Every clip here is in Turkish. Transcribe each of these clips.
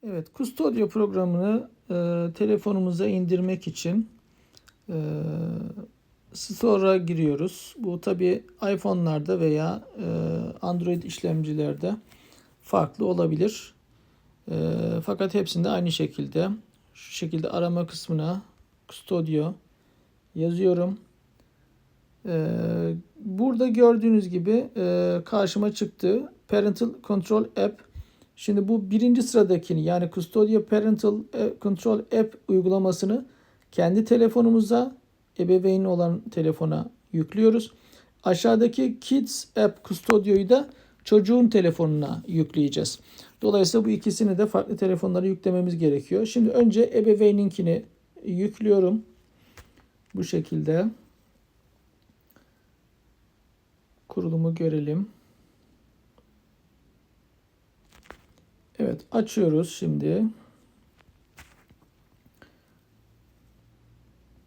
Evet, Custodio programını telefonumuza indirmek için e, Store'a giriyoruz. Bu tabi iPhone'larda veya Android işlemcilerde farklı olabilir. Fakat hepsinde aynı şekilde şu şekilde arama kısmına Custodio yazıyorum. Burada gördüğünüz gibi karşıma çıktı. Parental Control App. Şimdi bu birinci sıradakini yani Custodio Parental Control App uygulamasını kendi telefonumuza, ebeveyn olan telefona yüklüyoruz. Aşağıdaki Kids App Custodio'yu da çocuğun telefonuna yükleyeceğiz. Dolayısıyla bu ikisini de farklı telefonlara yüklememiz gerekiyor. Şimdi önce ebeveyninkini yüklüyorum. Bu şekilde. Kurulumu görelim. Evet, açıyoruz şimdi.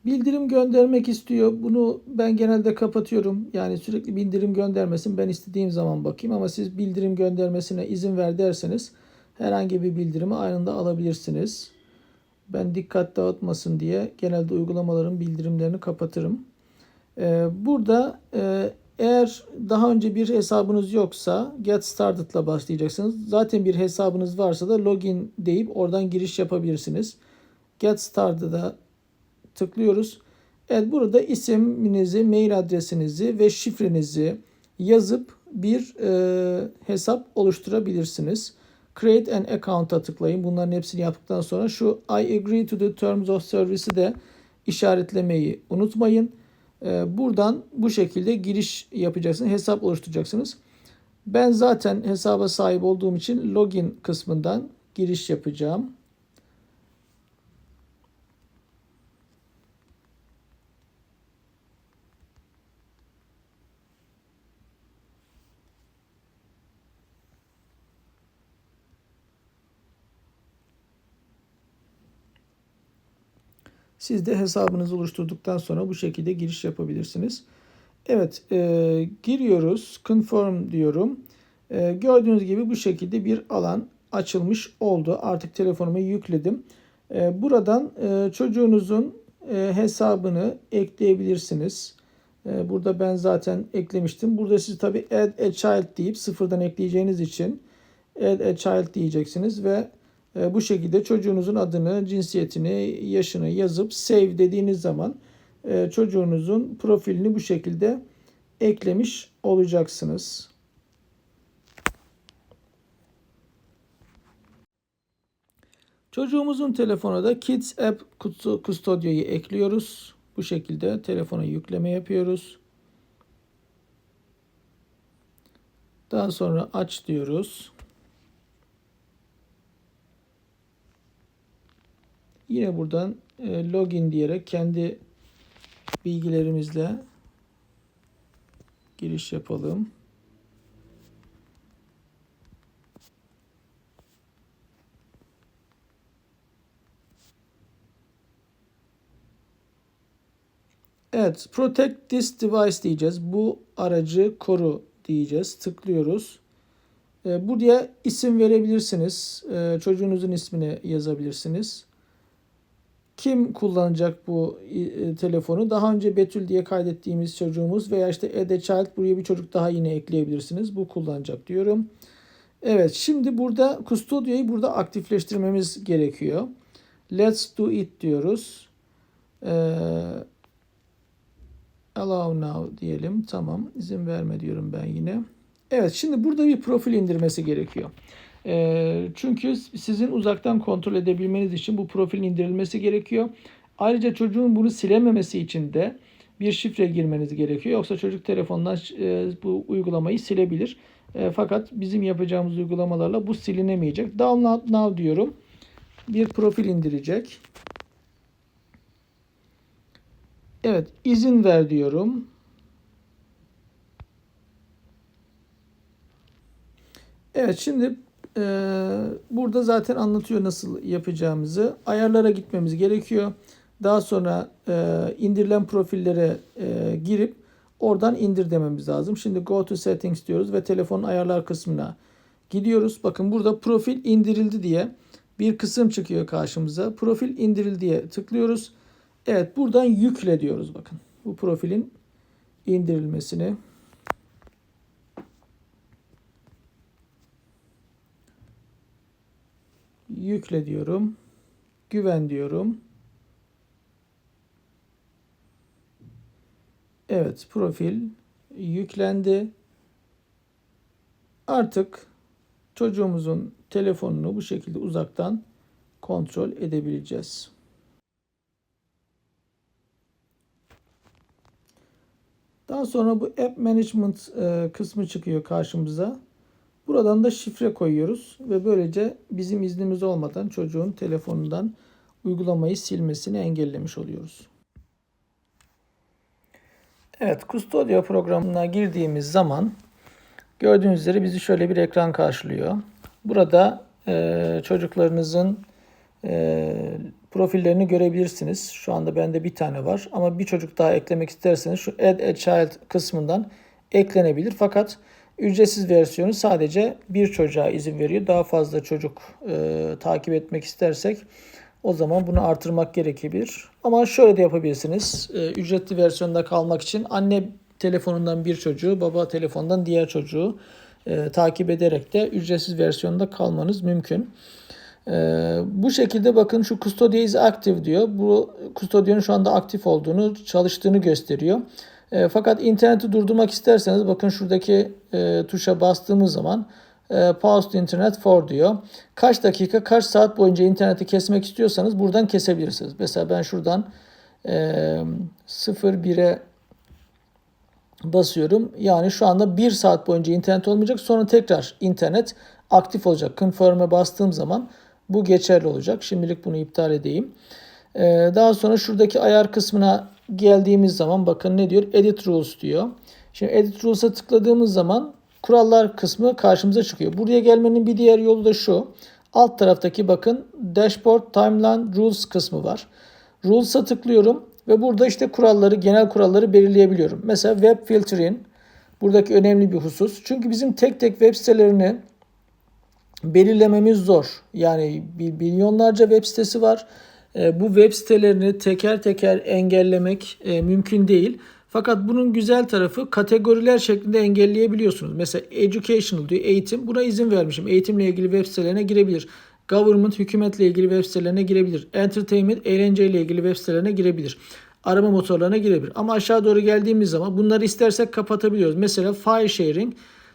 Bildirim göndermek istiyor. Bunu ben genelde kapatıyorum. Yani sürekli bildirim göndermesin. Ben istediğim zaman bakayım ama siz bildirim göndermesine izin ver derseniz herhangi bir bildirimi anında alabilirsiniz. Ben dikkat dağıtmasın diye genelde uygulamaların bildirimlerini kapatırım. Burada eğer daha önce bir hesabınız yoksa Get Started'la başlayacaksınız. Zaten bir hesabınız varsa da Login deyip oradan giriş yapabilirsiniz. Get Started'a tıklıyoruz. Evet, burada isminizi, mail adresinizi ve şifrenizi yazıp bir hesap oluşturabilirsiniz. Create an account'a tıklayın. Bunların hepsini yaptıktan sonra şu I agree to the terms of service'i de işaretlemeyi unutmayın. Buradan bu şekilde giriş yapacaksınız. Hesap oluşturacaksınız. Ben zaten hesaba sahip olduğum için login kısmından giriş yapacağım. Siz de hesabınızı oluşturduktan sonra bu şekilde giriş yapabilirsiniz. Evet, giriyoruz. Confirm diyorum. Gördüğünüz gibi bu şekilde bir alan açılmış oldu. Artık telefonuma yükledim. Buradan çocuğunuzun hesabını ekleyebilirsiniz. Burada ben zaten eklemiştim. Burada siz tabii add a child deyip sıfırdan ekleyeceğiniz için add a child diyeceksiniz ve bu şekilde çocuğunuzun adını, cinsiyetini, yaşını yazıp save dediğiniz zaman çocuğunuzun profilini bu şekilde eklemiş olacaksınız. Çocuğumuzun telefona da Kids App Custodio'yu ekliyoruz. Bu şekilde telefona yükleme yapıyoruz. Daha sonra aç diyoruz. Yine buradan login diyerek kendi bilgilerimizle giriş yapalım. Evet, protect this device diyeceğiz. Bu aracı koru diyeceğiz. Tıklıyoruz. Buraya isim verebilirsiniz. Çocuğunuzun ismini yazabilirsiniz. Kim kullanacak bu telefonu? Daha önce Betül diye kaydettiğimiz çocuğumuz veya işte add a child, buraya bir çocuk daha yine ekleyebilirsiniz. Bu kullanacak diyorum. Evet, şimdi burada Custodio'yu burada aktifleştirmemiz gerekiyor. Let's do it diyoruz. Allow now diyelim. Tamam. İzin verme diyorum ben yine. Evet, şimdi burada bir profil indirmesi gerekiyor. Çünkü sizin uzaktan kontrol edebilmeniz için bu profilin indirilmesi gerekiyor. Ayrıca çocuğun bunu silememesi için de bir şifre girmeniz gerekiyor. Yoksa çocuk telefondan bu uygulamayı silebilir. Fakat bizim yapacağımız uygulamalarla bu silinemeyecek. Download now diyorum. Bir profil indirecek. Evet, izin ver diyorum. Evet, şimdi burada zaten anlatıyor nasıl yapacağımızı. Ayarlara gitmemiz gerekiyor. Daha sonra indirilen profillere girip oradan indir dememiz lazım. Şimdi go to settings diyoruz ve telefonun ayarlar kısmına gidiyoruz. Bakın burada profil indirildi diye Bir kısım çıkıyor karşımıza. Profil indiril diye tıklıyoruz. Evet, buradan yükle diyoruz bakın. Bu profilin indirilmesini. Yükle diyorum. Güven diyorum. Evet, profil yüklendi. Artık çocuğumuzun telefonunu bu şekilde uzaktan kontrol edebileceğiz. Daha sonra bu App Management kısmı çıkıyor karşımıza. Buradan da şifre koyuyoruz ve böylece bizim iznimiz olmadan çocuğun telefonundan uygulamayı silmesini engellemiş oluyoruz. Evet, Custodio programına girdiğimiz zaman gördüğünüz üzere bizi şöyle bir ekran karşılıyor. Burada çocuklarınızın profillerini görebilirsiniz. Şu anda bende bir tane var ama bir çocuk daha eklemek isterseniz şu Add a Child kısmından eklenebilir. Fakat ücretsiz versiyonu sadece bir çocuğa izin veriyor. Daha fazla çocuk takip etmek istersek o zaman bunu artırmak gerekebilir. Ama şöyle de yapabilirsiniz. Ücretli versiyonda kalmak için anne telefonundan bir çocuğu, baba telefonundan diğer çocuğu takip ederek de ücretsiz versiyonda kalmanız mümkün. Bu şekilde bakın şu Custodio is active diyor. Bu Custodio'nun şu anda aktif olduğunu, çalıştığını gösteriyor. Fakat interneti durdurmak isterseniz bakın şuradaki tuşa bastığımız zaman pause to internet for diyor. Kaç dakika, kaç saat boyunca interneti kesmek istiyorsanız buradan kesebilirsiniz. Mesela ben şuradan 0-1'e basıyorum. Yani şu anda 1 saat boyunca internet olmayacak. Sonra tekrar internet aktif olacak. Confirm'e bastığım zaman bu geçerli olacak. Şimdilik bunu iptal edeyim. Daha sonra şuradaki ayar kısmına geldiğimiz zaman bakın ne diyor? Edit Rules diyor. Şimdi Edit Rules'a tıkladığımız zaman kurallar kısmı karşımıza çıkıyor. Buraya gelmenin bir diğer yolu da şu. Alt taraftaki bakın Dashboard Timeline Rules kısmı var. Rules'a tıklıyorum ve burada işte kuralları, genel kuralları belirleyebiliyorum. Mesela Web Filtering buradaki önemli bir husus. Çünkü bizim tek tek web sitelerini belirlememiz zor. Yani milyonlarca web sitesi var. Bu web sitelerini teker teker engellemek mümkün değil. Fakat bunun güzel tarafı kategoriler şeklinde engelleyebiliyorsunuz. Mesela educational diyor, eğitim. Buna izin vermişim. Eğitimle ilgili web sitelerine girebilir. Government, hükümetle ilgili web sitelerine girebilir. Entertainment, eğlenceyle ilgili web sitelerine girebilir. Arama motorlarına girebilir. Ama aşağı doğru geldiğimiz zaman bunları istersek kapatabiliyoruz. Mesela file sharing.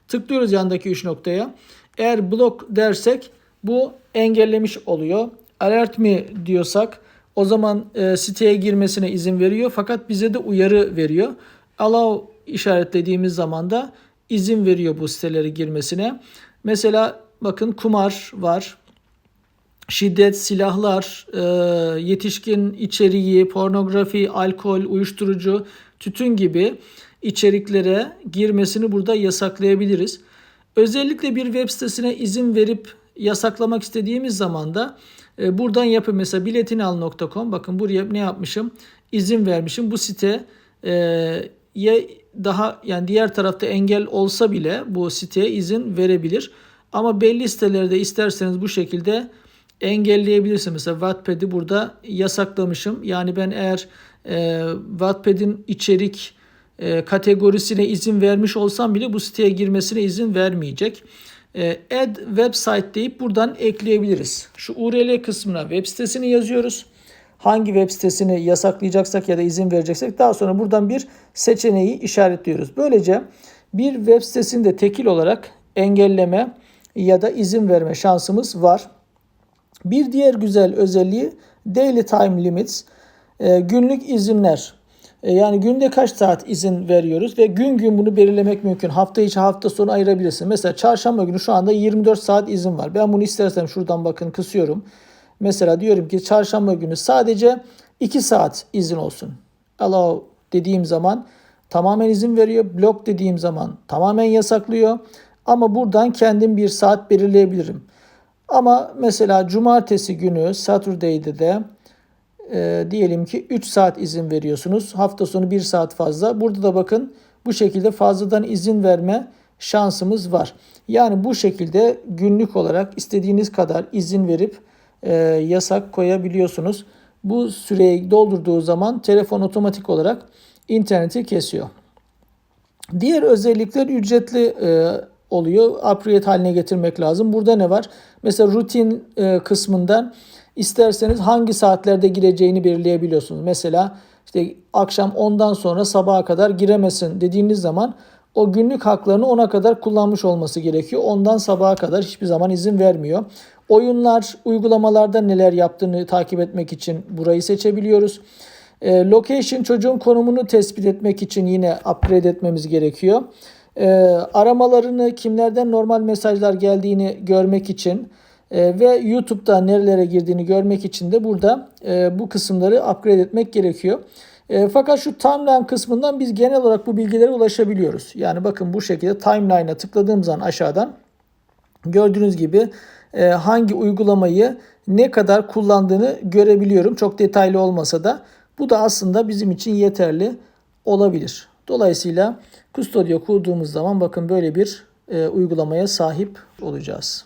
Tıklıyoruz yandaki 3 noktaya. Eğer block dersek bu engellemiş oluyor. Alert mi diyorsak o zaman siteye girmesine izin veriyor. Fakat bize de uyarı veriyor. Allow işaretlediğimiz zaman da izin veriyor bu sitelere girmesine. Mesela bakın kumar var. Şiddet, silahlar, yetişkin içeriği, pornografi, alkol, uyuşturucu, tütün gibi içeriklere girmesini burada yasaklayabiliriz. Özellikle bir web sitesine izin verip yasaklamak istediğimiz zaman da buradan yapın. Mesela biletinal.com, bakın buraya ne yapmışım? İzin vermişim. Bu site daha yani diğer tarafta engel olsa bile bu siteye izin verebilir. Ama belli sitelerde isterseniz bu şekilde engelleyebilirsiniz. Mesela Wattpad'i burada yasaklamışım. Yani ben eğer Wattpad'in içerik kategorisine izin vermiş olsam bile bu siteye girmesine izin vermeyecek. Add website deyip buradan ekleyebiliriz. Şu URL kısmına web sitesini yazıyoruz. Hangi web sitesini yasaklayacaksak ya da izin vereceksek daha sonra buradan bir seçeneği işaretliyoruz. Böylece bir web sitesini de tekil olarak engelleme ya da izin verme şansımız var. Bir diğer güzel özelliği Daily Time Limits, günlük izinler. Yani günde kaç saat izin veriyoruz ve gün gün bunu belirlemek mümkün. Hafta içi, hafta sonu ayırabilirsin. Mesela çarşamba günü şu anda 24 saat izin var. Ben bunu istersem şuradan bakın kısıyorum. Mesela diyorum ki çarşamba günü sadece 2 saat izin olsun. Allow dediğim zaman tamamen izin veriyor. Block dediğim zaman tamamen yasaklıyor. Ama buradan kendim bir saat belirleyebilirim. Ama mesela cumartesi günü Saturday'de de diyelim ki 3 saat izin veriyorsunuz. Hafta sonu 1 saat fazla. Burada da bakın bu şekilde fazladan izin verme şansımız var. Yani bu şekilde günlük olarak istediğiniz kadar izin verip yasak koyabiliyorsunuz. Bu süreyi doldurduğu zaman telefon otomatik olarak interneti kesiyor. Diğer özellikler ücretli oluyor. Upgrade haline getirmek lazım. Burada ne var? Mesela rutin kısmından isterseniz hangi saatlerde gireceğini belirleyebiliyorsunuz. Mesela işte akşam 10'dan sonra sabaha kadar giremesin dediğiniz zaman o günlük haklarını 10'a kadar kullanmış olması gerekiyor. Ondan sabaha kadar hiçbir zaman izin vermiyor. Oyunlar, uygulamalarda neler yaptığını takip etmek için burayı seçebiliyoruz. Location, çocuğun konumunu tespit etmek için yine upgrade etmemiz gerekiyor. Aramalarını, kimlerden normal mesajlar geldiğini görmek için ve YouTube'da nerelere girdiğini görmek için de burada bu kısımları upgrade etmek gerekiyor. Fakat şu timeline kısmından biz genel olarak bu bilgilere ulaşabiliyoruz. Yani bakın bu şekilde timeline'a tıkladığım zaman aşağıdan gördüğünüz gibi hangi uygulamayı ne kadar kullandığını görebiliyorum. Çok detaylı olmasa da bu da aslında bizim için yeterli olabilir. Dolayısıyla Qustodio kurduğumuz zaman bakın böyle bir uygulamaya sahip olacağız.